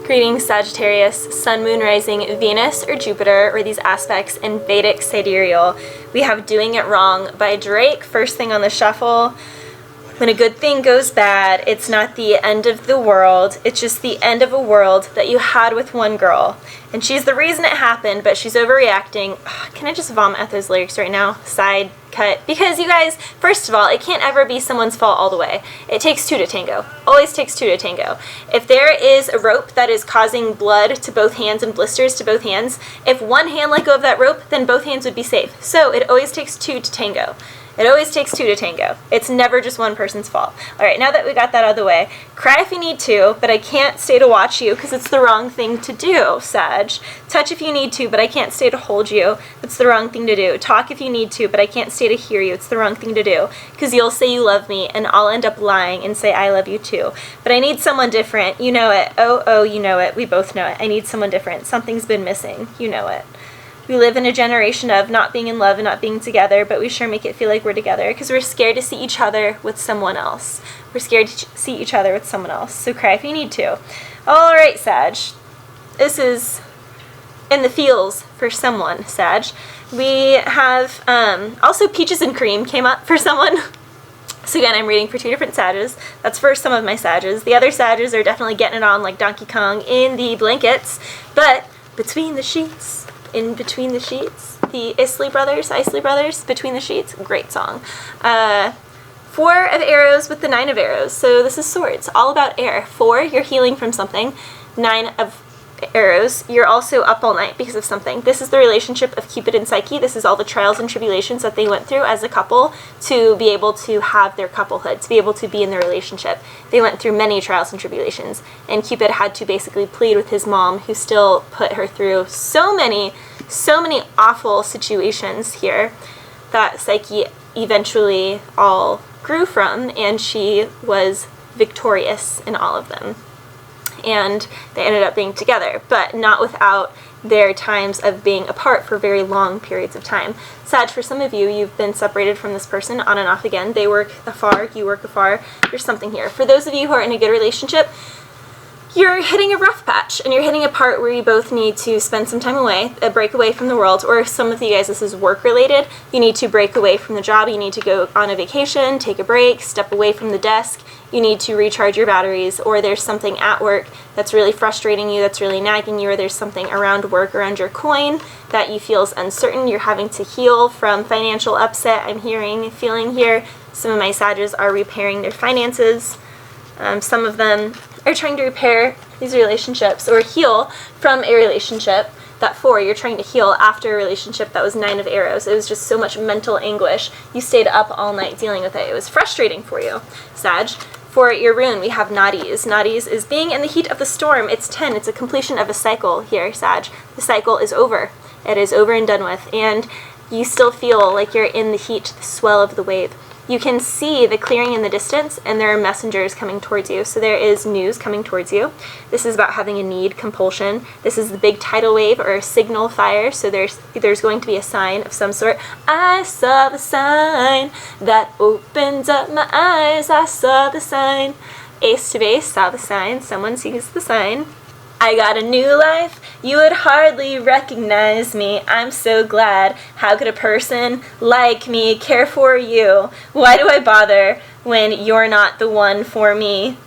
Greetings, Sagittarius, Sun, Moon, Rising, Venus, or Jupiter, or these aspects in Vedic sidereal. We have Doing It Wrong by Drake, first thing on the shuffle. When a good thing goes bad, it's not the end of the world, it's just the end of a world that you had with one girl. And she's the reason it happened, but she's overreacting. Ugh, can I just vomit at those lyrics right now? Side cut. Because you guys, first of all, it can't ever be someone's fault all the way. It takes two to tango. Always takes two to tango. If there is a rope that is causing blood to both hands and blisters to both hands, if one hand let go of that rope, then both hands would be safe. So it always takes two to tango. It always takes two to tango. It's never just one person's fault. All right, now that we got that out of the way, cry if you need to, but I can't stay to watch you because it's the wrong thing to do, Sag. Touch if you need to, but I can't stay to hold you. It's the wrong thing to do. Talk if you need to, but I can't stay to hear you. It's the wrong thing to do because you'll say you love me and I'll end up lying and say I love you too. But I need someone different. You know it. Oh, you know it. We both know it. I need someone different. Something's been missing. You know it. We live in a generation of not being in love and not being together, but we sure make it feel like we're together because we're scared to see each other with someone else. We're scared to see each other with someone else. So cry if you need to. All right, Sag. This is in the feels for someone, Sag. We have also Peaches and Cream came up for someone. So again, I'm reading for two different Sages. That's for some of my Sages. The other Sages are definitely getting it on like Donkey Kong in the blankets. But between the sheets... In Between the Sheets, the Isley Brothers, Between the Sheets, great song. 4 of arrows with the 9 of arrows, so this is swords, all about air. 4, you're healing from something. 9 of arrows, you're also up all night because of something. This is the relationship of Cupid and Psyche. This is all the trials and tribulations that they went through as a couple to be able to have their couplehood, to be able to be in their relationship. They went through many trials and tribulations, and Cupid had to basically plead with his mom, who still put her through so many awful situations here that Psyche eventually all grew from, and she was victorious in all of them. And they ended up being together, but not without their times of being apart for very long periods of time. Sag, for some of you, you've been separated from this person on and off again. They work afar, you work afar. There's something here. For those of you who are in a good relationship, you're hitting a rough patch, and you're hitting a part where you both need to spend some time away, a break away from the world, or some of you guys, this is work-related. You need to break away from the job. You need to go on a vacation, take a break, step away from the desk. You need to recharge your batteries, or there's something at work that's really frustrating you, that's really nagging you, or there's something around work, around your coin, that you feel is uncertain. You're having to heal from financial upset. I'm feeling here. Some of my Sages are repairing their finances. Some of them are trying to repair these relationships or heal from a relationship. That 4, you're trying to heal after a relationship that was 9 of arrows. It was just so much mental anguish. You stayed up all night dealing with it. It was frustrating for you, Sag. For your rune, we have Nadis. Nadis is being in the heat of the storm. It's 10. It's a completion of a cycle here, Sag. The cycle is over. It is over and done with. And you still feel like you're in the heat, the swell of the wave. You can see the clearing in the distance, and there are messengers coming towards you. So there is news coming towards you. This is about having a need, compulsion. This is the big tidal wave or a signal fire. So there's going to be a sign of some sort. I saw the sign that opened up my eyes. I saw the sign. Ace to base, saw the sign. Someone sees the sign. I got a new life, you would hardly recognize me, I'm so glad. How could a person like me care for you? Why do I bother when you're not the one for me?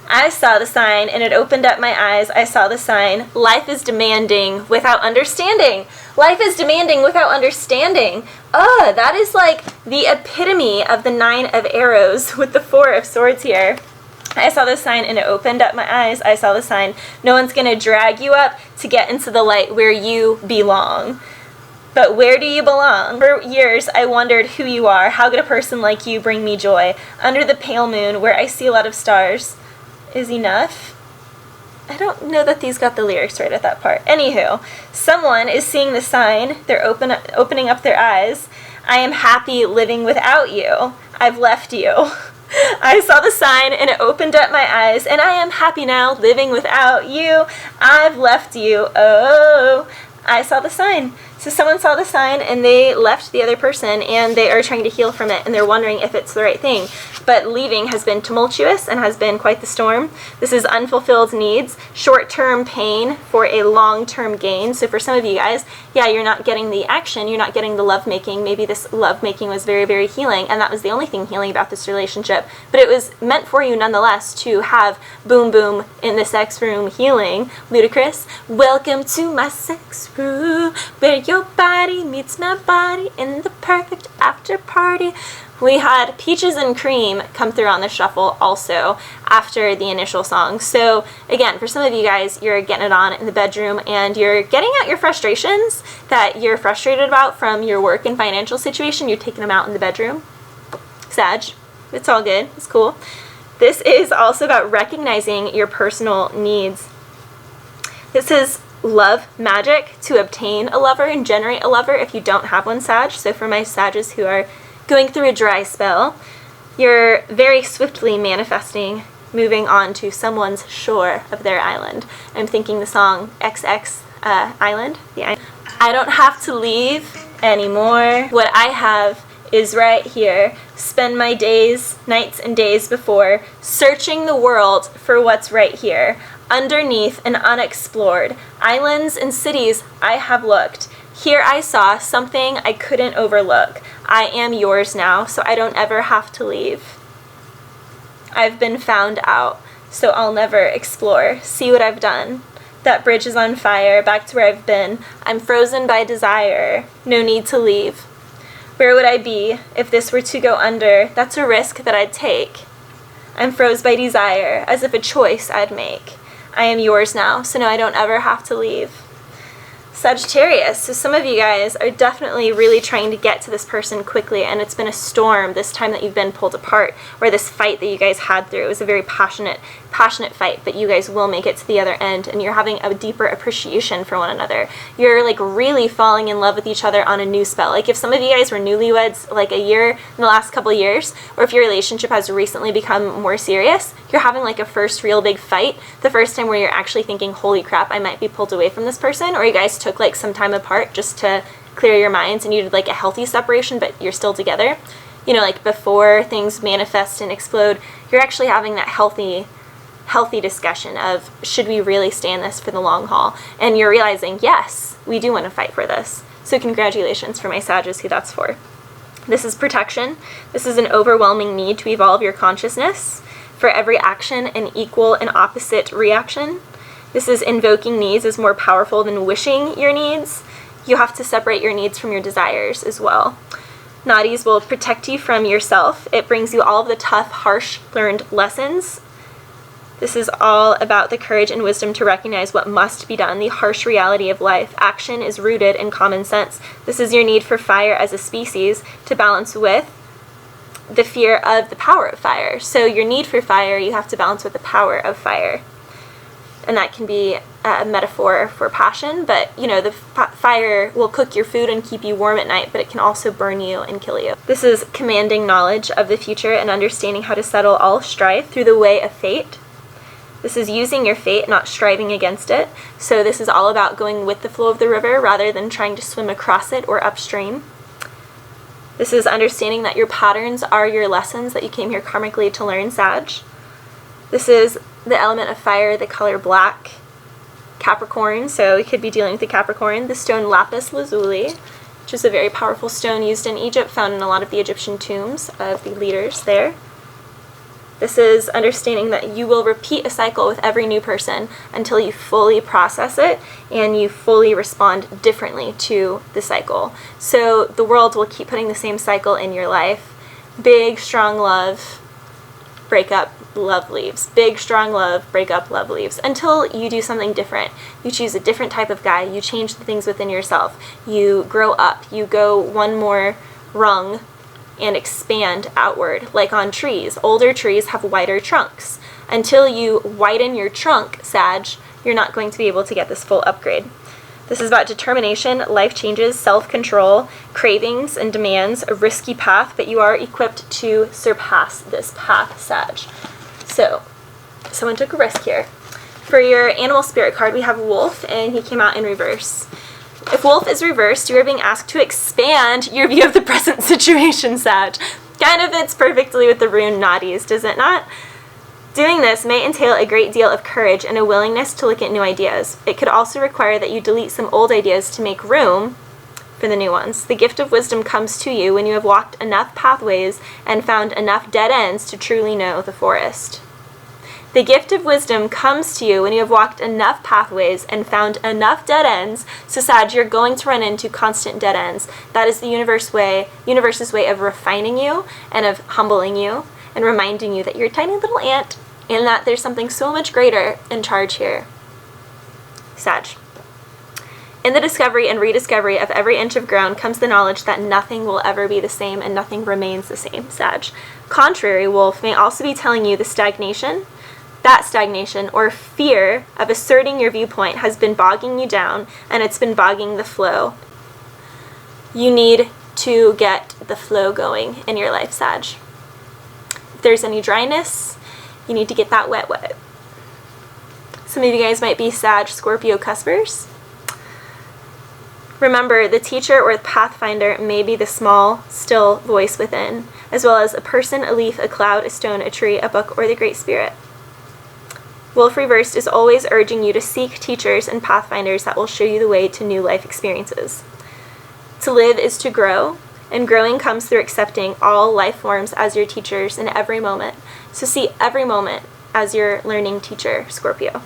I saw the sign and it opened up my eyes. I saw the sign. Life is demanding without understanding. Life is demanding without understanding. That is like the epitome of the 9 of arrows with the 4 of swords here. I saw the sign and it opened up my eyes. I saw the sign. No one's going to drag you up to get into the light where you belong. But where do you belong? For years, I wondered who you are. How could a person like you bring me joy? Under the pale moon, where I see a lot of stars, is enough? I don't know that these got the lyrics right at that part. Anywho, someone is seeing the sign. They're opening up their eyes. I am happy living without you. I've left you. I saw the sign and it opened up my eyes, and I am happy now living without you. I've left you. Oh, I saw the sign. So someone saw the sign and they left the other person and they are trying to heal from it and they're wondering if it's the right thing. But leaving has been tumultuous and has been quite the storm. This is unfulfilled needs, short-term pain for a long-term gain. So for some of you guys, yeah, you're not getting the action, you're not getting the lovemaking. Maybe this lovemaking was very, very healing and that was the only thing healing about this relationship. But it was meant for you nonetheless to have boom boom in the sex room healing. Ludicrous. Welcome to my sex room where your body meets my body in the perfect after party. We had Peaches and Cream come through on the shuffle also after the initial song. So again, for some of you guys, you're getting it on in the bedroom and you're getting out your frustrations that you're frustrated about from your work and financial situation. You're taking them out in the bedroom. Sag, it's all good. It's cool. This is also about recognizing your personal needs. This is love magic to obtain a lover and generate a lover if you don't have one, Sag. So for my Sages who are going through a dry spell, you're very swiftly manifesting, moving on to someone's shore of their island. I'm thinking the song XX Island. I don't have to leave anymore. What I have is right here. Spend my days, nights and days before, searching the world for what's right here. Underneath and unexplored, islands and cities I have looked. Here I saw something I couldn't overlook. I am yours now, so I don't ever have to leave. I've been found out, so I'll never explore. See what I've done. That bridge is on fire, back to where I've been. I'm frozen by desire, no need to leave. Where would I be if this were to go under? That's a risk that I'd take. I'm froze by desire, as if a choice I'd make. I am yours now, so no, I don't ever have to leave. Sagittarius, so some of you guys are definitely really trying to get to this person quickly, and it's been a storm this time that you've been pulled apart, or this fight that you guys had through. It was a very passionate fight, but you guys will make it to the other end, and you're having a deeper appreciation for one another. You're like really falling in love with each other on a new spell. Like if some of you guys were newlyweds like a year in the last couple of years, or if your relationship has recently become more serious, you're having like a first real big fight, the first time where you're actually thinking, holy crap, I might be pulled away from this person, or you guys took like some time apart just to clear your minds and you did like a healthy separation, but you're still together. You know, like before things manifest and explode, you're actually having that healthy discussion of, should we really stay in this for the long haul? And you're realizing, yes, we do want to fight for this. So congratulations for my Sages who that's for. This is protection. This is an overwhelming need to evolve your consciousness. For every action, an equal and opposite reaction. This is invoking needs is more powerful than wishing your needs. You have to separate your needs from your desires as well. Nadis will protect you from yourself. It brings you all of the tough, harsh, learned lessons. This is all about the courage and wisdom to recognize what must be done, the harsh reality of life. Action is rooted in common sense. This is your need for fire as a species to balance with the fear of the power of fire. So your need for fire, you have to balance with the power of fire. And that can be a metaphor for passion, but you know, the fire will cook your food and keep you warm at night, but it can also burn you and kill you. This is commanding knowledge of the future and understanding how to settle all strife through the way of fate. This is using your fate, not striving against it. So this is all about going with the flow of the river rather than trying to swim across it or upstream. This is understanding that your patterns are your lessons that you came here karmically to learn, Sag. This is the element of fire, the color black, Capricorn, so we could be dealing with the Capricorn. The stone lapis lazuli, which is a very powerful stone used in Egypt, found in a lot of the Egyptian tombs of the leaders there. This is understanding that you will repeat a cycle with every new person until you fully process it and you fully respond differently to the cycle. So the world will keep putting the same cycle in your life. Big, strong love, break up, love leaves. Big, strong love, break up, love leaves. Until you do something different. You choose a different type of guy. You change the things within yourself. You grow up. You go one more rung and expand outward, like on trees. Older trees have wider trunks. Until you widen your trunk, Sag, you're not going to be able to get this full upgrade. This is about determination, life changes, self-control, cravings and demands, a risky path, but you are equipped to surpass this path, Sag. So, someone took a risk here. For your animal spirit card, we have Wolf, and he came out in reverse. If Wolf is reversed, you are being asked to expand your view of the present situation, Sag. Kind of fits perfectly with the rune Naughties, does it not? Doing this may entail a great deal of courage and a willingness to look at new ideas. It could also require that you delete some old ideas to make room for the new ones. The gift of wisdom comes to you when you have walked enough pathways and found enough dead ends to truly know the forest. The gift of wisdom comes to you when you have walked enough pathways and found enough dead ends. So Sag, you're going to run into constant dead ends. That is the universe's way of refining you and of humbling you and reminding you that you're a tiny little ant and that there's something so much greater in charge here. Sag. In the discovery and rediscovery of every inch of ground comes the knowledge that nothing will ever be the same and nothing remains the same, Sag. Contrary, Wolf may also be telling you that stagnation or fear of asserting your viewpoint has been bogging you down and it's been bogging the flow. You need to get the flow going in your life, Sag. If there's any dryness, you need to get that wet. Some of you guys might be Sag Scorpio cuspers. Remember, the teacher or the pathfinder may be the small, still voice within, as well as a person, a leaf, a cloud, a stone, a tree, a book, or the Great Spirit. Wolf Reversed is always urging you to seek teachers and pathfinders that will show you the way to new life experiences. To live is to grow, and growing comes through accepting all life forms as your teachers in every moment. So see every moment as your learning teacher, Scorpio.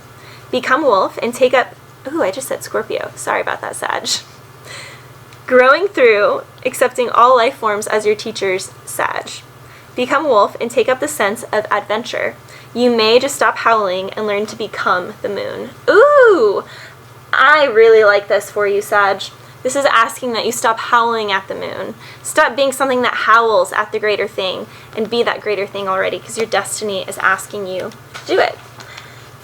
Become Wolf and take up... Ooh, I just said Scorpio. Sorry about that, Sag. Growing through accepting all life forms as your teachers, Sag. Become Wolf and take up the sense of adventure. You may just stop howling and learn to become the moon. Ooh! I really like this for you, Sag. This is asking that you stop howling at the moon. Stop being something that howls at the greater thing and be that greater thing already, because your destiny is asking you to do it.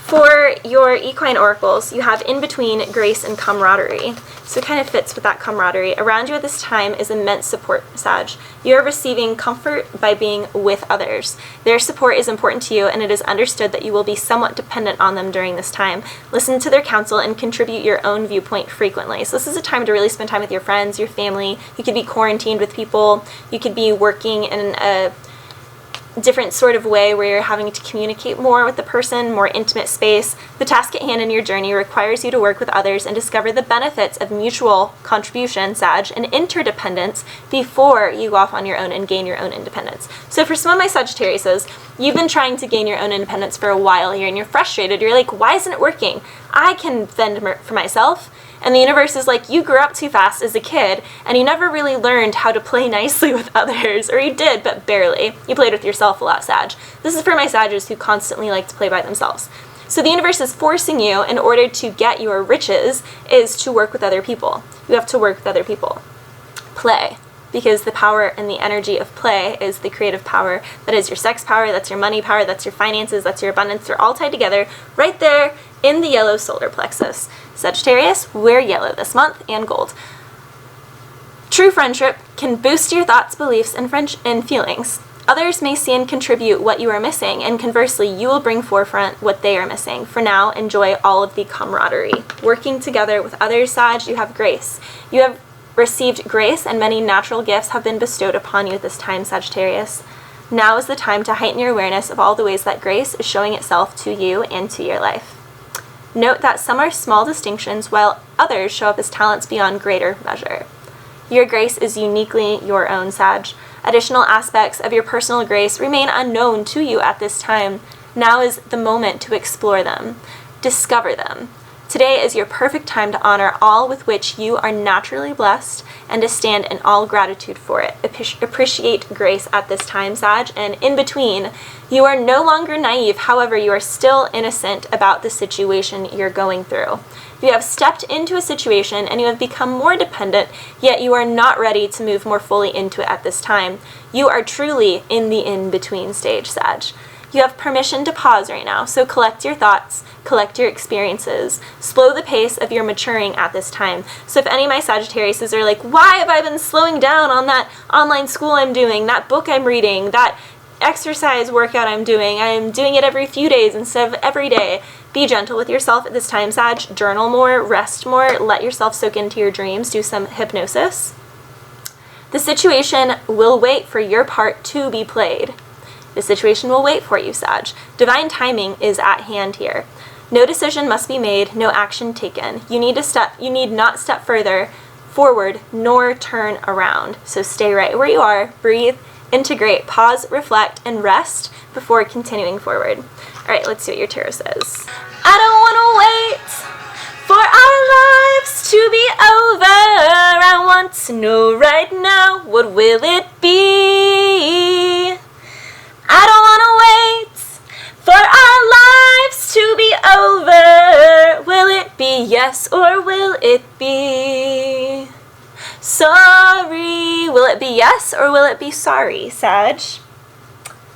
For your equine oracles, you have in between grace and camaraderie. So it kind of fits with that camaraderie. Around you at this time is immense support, Sag. You are receiving comfort by being with others. Their support is important to you, and it is understood that you will be somewhat dependent on them during this time. Listen to their counsel and contribute your own viewpoint frequently. So this is a time to really spend time with your friends, your family. You could be quarantined with people. You could be working in a different sort of way where you're having to communicate more with the person, more intimate space. The task at hand in your journey requires you to work with others and discover the benefits of mutual contribution, Sag, and interdependence before you go off on your own and gain your own independence. So for some of my Sagittariuses, you've been trying to gain your own independence for a while here and you're frustrated. You're like, why isn't it working? I can fend for myself. And the universe is like, you grew up too fast as a kid, and you never really learned how to play nicely with others. Or you did, but barely. You played with yourself a lot, Sag. This is for my Sagittarius who constantly like to play by themselves. So the universe is forcing you, in order to get your riches, is to work with other people. You have to work with other people. Play. Because the power and the energy of play is the creative power. That is your sex power, that's your money power, that's your finances, that's your abundance. They're all tied together right there in the yellow solar plexus. Sagittarius, wear yellow this month and gold. True friendship can boost your thoughts, beliefs, and feelings. Others may see and contribute what you are missing, and conversely, you will bring forefront what they are missing. For now, enjoy all of the camaraderie. Working together with others, Sag, you have grace. You have received grace, and many natural gifts have been bestowed upon you this time, Sagittarius. Now is the time to heighten your awareness of all the ways that grace is showing itself to you and to your life. Note that some are small distinctions, while others show up as talents beyond greater measure. Your grace is uniquely your own, Sag. Additional aspects of your personal grace remain unknown to you at this time. Now is the moment to explore them, discover them. Today is your perfect time to honor all with which you are naturally blessed and to stand in all gratitude for it. Appreciate grace at this time, Sag, and in between, you are no longer naive. However, you are still innocent about the situation you're going through. You have stepped into a situation and you have become more dependent, yet you are not ready to move more fully into it at this time. You are truly in the in-between stage, Sag. You have permission to pause right now, so collect your thoughts, collect your experiences, slow the pace of your maturing at this time. So if any of my Sagittariuses are like, why have I been slowing down on that online school I'm doing, that book I'm reading, that exercise workout I'm doing it every few days instead of every day, Be gentle with yourself at this time, Sag. Journal more, rest more, let yourself soak into your dreams, do some hypnosis. The situation will wait for your part to be played. The situation will wait for you, Sag. Divine timing is at hand here. No decision must be made, no action taken. You need not step further forward nor turn around. So stay right where you are, breathe, integrate, pause, reflect, and rest before continuing forward. All right, let's see what your tarot says. I don't want to wait for our lives to be over. I want to know right now, what will it be? I don't want to wait for our lives to be over. Will it be yes or will it be sorry? Will it be yes or will it be sorry, Sag?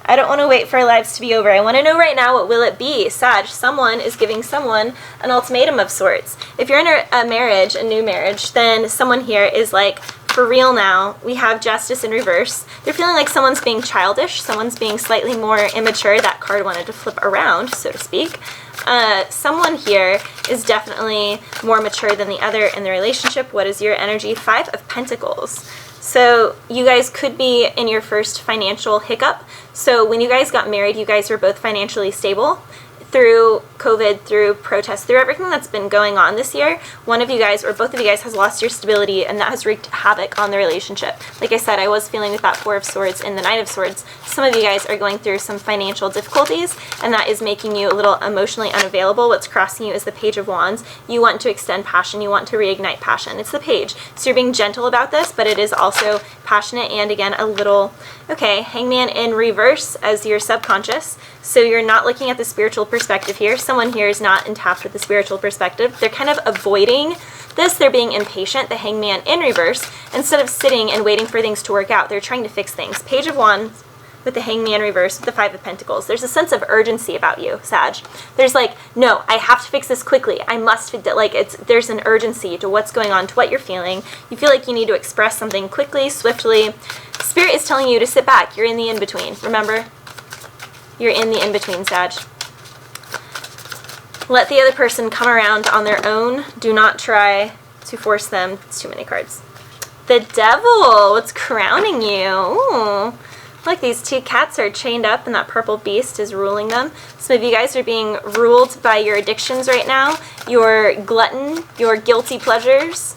I don't want to wait for our lives to be over. I want to know right now, what will it be? Sag, someone is giving someone an ultimatum of sorts. If you're in a marriage, a new marriage, then someone here is like, for real now. We have justice in reverse. They're feeling like someone's being childish, someone's being slightly more immature. That card wanted to flip around, so to speak. Someone here is definitely more mature than the other in the relationship. What is your energy? 5 of Pentacles. So you guys could be in your first financial hiccup. So when you guys got married, you guys were both financially stable. Through COVID, through protests, through everything that's been going on this year, one of you guys or both of you guys has lost your stability, and that has wreaked havoc on the relationship. Like I said, I was feeling with that 4 of Swords and the Knight of Swords, some of you guys are going through some financial difficulties, and that is making you a little emotionally unavailable. What's crossing you is the Page of Wands. You want to extend passion, you want to reignite passion. It's the Page. So you're being gentle about this, but it is also passionate and, again, a little, okay, Hangman in reverse as your subconscious. So you're not looking at the spiritual perspective here. Someone here is not in tap with the spiritual perspective. They're kind of avoiding this. They're being impatient, the Hangman in reverse. Instead of sitting and waiting for things to work out, they're trying to fix things. Page of Wands with the Hangman reverse with the 5 of Pentacles. There's a sense of urgency about you, Sag. There's like, no, I have to fix this quickly. I must, like, there's an urgency to what's going on, to what you're feeling. You feel like you need to express something quickly, swiftly. Spirit is telling you to sit back. You're in the in-between, remember? You're in the in-between, Sag. Let the other person come around on their own. Do not try to force them. It's too many cards. The Devil, what's crowning you? Ooh. Look, these 2 cats are chained up and that purple beast is ruling them. Some of you guys are being ruled by your addictions right now, your glutton, your guilty pleasures,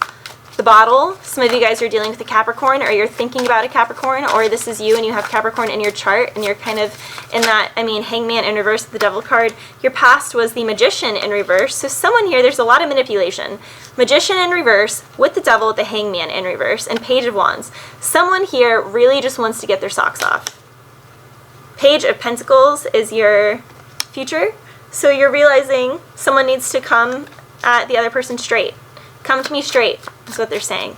the bottle. Some of you guys are dealing with a Capricorn, or you're thinking about a Capricorn, or this is you and you have Capricorn in your chart and you're kind of in that, I mean, Hangman in reverse, the Devil card. Your past was the Magician in reverse. So someone here, there's a lot of manipulation. Magician in reverse with the Devil, the Hangman in reverse, and Page of Wands. Someone here really just wants to get their socks off. Page of Pentacles is your future. So you're realizing someone needs to come at the other person straight. Come to me straight, is what they're saying.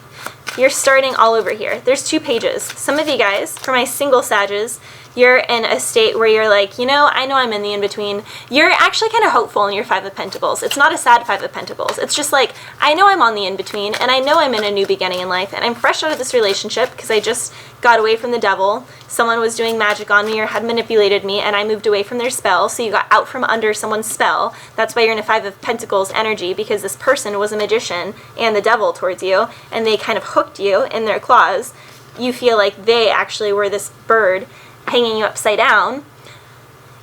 You're starting all over here. There's 2 pages. Some of you guys, for my single Sages, you're in a state where you're like, you know I'm in the in-between. You're actually kind of hopeful in your 5 of Pentacles. It's not a sad 5 of Pentacles. It's just like, I know I'm on the in-between, and I know I'm in a new beginning in life, and I'm fresh out of this relationship because I just got away from the Devil. Someone was doing magic on me or had manipulated me, and I moved away from their spell, so you got out from under someone's spell. That's why you're in a 5 of Pentacles energy, because this person was a magician and the Devil towards you, and they kind of hooked you in their claws. You feel like they actually were this bird hanging you upside down,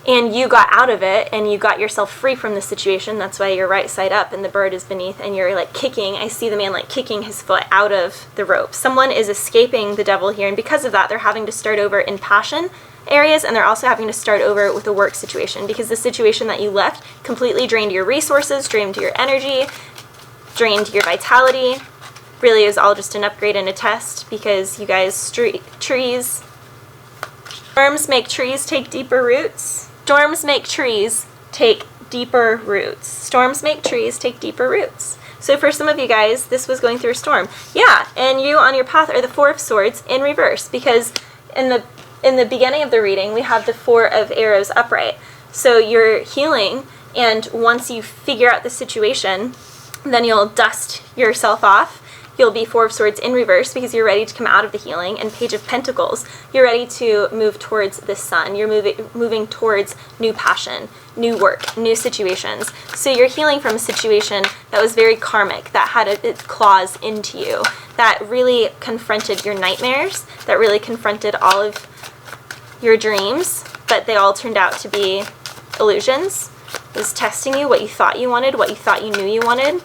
and you got out of it and you got yourself free from the situation. That's why you're right side up and the bird is beneath, and you're like kicking. I see the man like kicking his foot out of the rope. Someone is escaping the Devil here, and because of that they're having to start over in passion areas, and they're also having to start over with a work situation, because the situation that you left completely drained your resources, drained your energy, drained your vitality. Really, it was all just an upgrade and a test, because you guys trees. Storms make trees take deeper roots. Storms make trees take deeper roots. Storms make trees take deeper roots. So for some of you guys, this was going through a storm. Yeah, and you on your path are the 4 of Swords in reverse, because in the beginning of the reading, we have the 4 of Arrows upright. So you're healing, and once you figure out the situation, then you'll dust yourself off. you'll be Four of Swords in reverse because you're ready to come out of the healing, and Page of Pentacles, you're ready to move towards the sun. You're moving towards new passion, new work, new situations. So you're healing from a situation that was very karmic, that had its claws into you, that really confronted your nightmares, that really confronted all of your dreams, but they all turned out to be illusions. It was testing you, what you thought you wanted, what you thought you knew you wanted.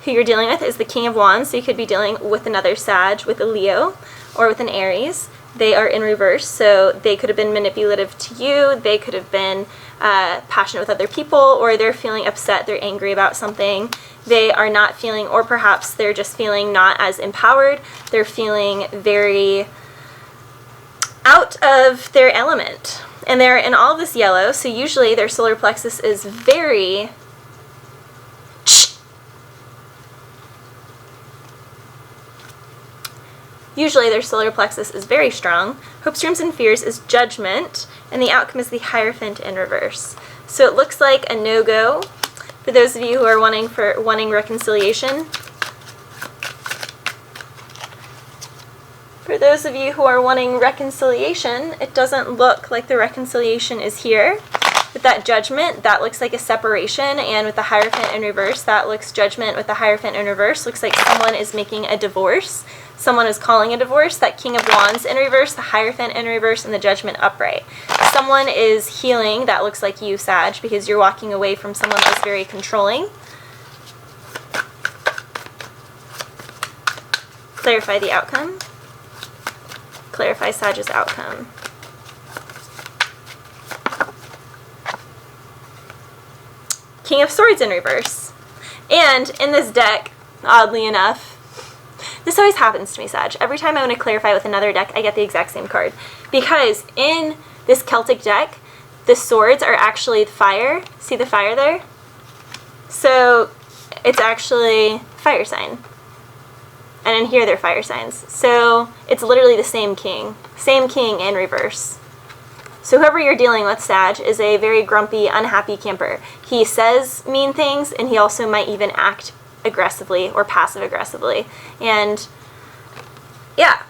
Who you're dealing with is the King of Wands, so you could be dealing with another Sag, with a Leo, or with an Aries. They are in reverse, so they could have been manipulative to you, they could have been passionate with other people, or they're feeling upset, they're angry about something. They are not feeling, or perhaps they're just feeling not as empowered, they're feeling very out of their element. And they're in all this yellow, so usually their solar plexus is very... Usually their solar plexus is very strong. Hopes, Dreams, and Fears is Judgment, and the outcome is the Hierophant in reverse. So it looks like a no-go for those of you who are wanting reconciliation. For those of you who are wanting reconciliation, it doesn't look like the reconciliation is here. With that Judgment, that looks like a separation, and with the Hierophant in reverse, that looks Judgment with the Hierophant in reverse. Looks like someone is making a divorce. Someone is calling a divorce. That King of Wands in reverse, the Hierophant in reverse, and the Judgment upright. Someone is healing. That looks like you, Sag, because you're walking away from someone that's very controlling. Clarify the outcome. Clarify Sag's outcome. King of Swords in reverse. And in this deck, oddly enough, this always happens to me, Sag. Every time I want to clarify with another deck, I get the exact same card. Because in this Celtic deck, the swords are actually fire. See the fire there? So it's actually fire sign. And in here, they're fire signs. So it's literally the same king. Same king in reverse. So whoever you're dealing with, Sag, is a very grumpy, unhappy camper. He says mean things, and he also might even act aggressively or passive aggressively. And yeah,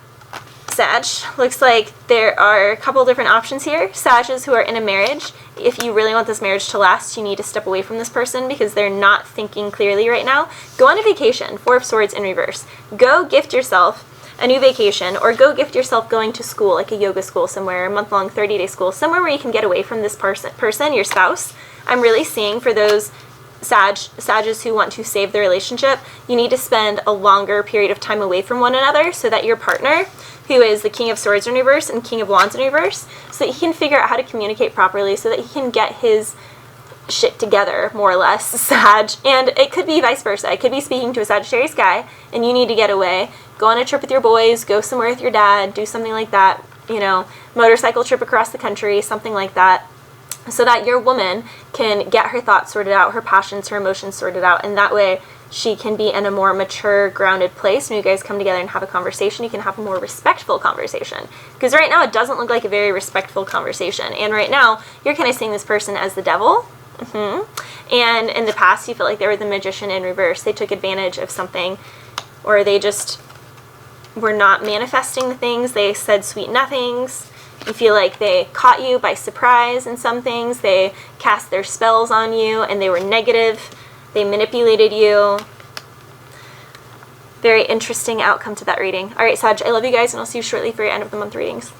Sag, looks like there are a couple different options here. Sages who are in a marriage, if you really want this marriage to last, you need to step away from this person because they're not thinking clearly right now. Go on a vacation. Four of Swords in reverse. Go gift yourself a new vacation, or go gift yourself going to school, like a yoga school somewhere, a month-long 30-day school, somewhere where you can get away from this person, your spouse. I'm really seeing for those Sages who want to save the relationship, you need to spend a longer period of time away from one another so that your partner, who is the King of Swords in reverse and King of Wands in reverse, so that he can figure out how to communicate properly, so that he can get his shit together, more or less, Sag. And it could be vice versa. I could be speaking to a Sagittarius guy, and you need to get away. Go on a trip with your boys, go somewhere with your dad, do something like that, you know, motorcycle trip across the country, something like that, so that your woman can get her thoughts sorted out, her passions, her emotions sorted out, and that way she can be in a more mature, grounded place. When you guys come together and have a conversation, you can have a more respectful conversation. Because right now it doesn't look like a very respectful conversation, and right now you're kind of seeing this person as the devil. And in the past you felt like they were the Magician in reverse. They took advantage of something, or they just were not manifesting the things. They said sweet nothings. You feel like they caught you by surprise in some things. They cast their spells on you and they were negative. They manipulated you. Very interesting outcome to that reading. Alright, Sag, I love you guys, and I'll see you shortly for your end of the month readings.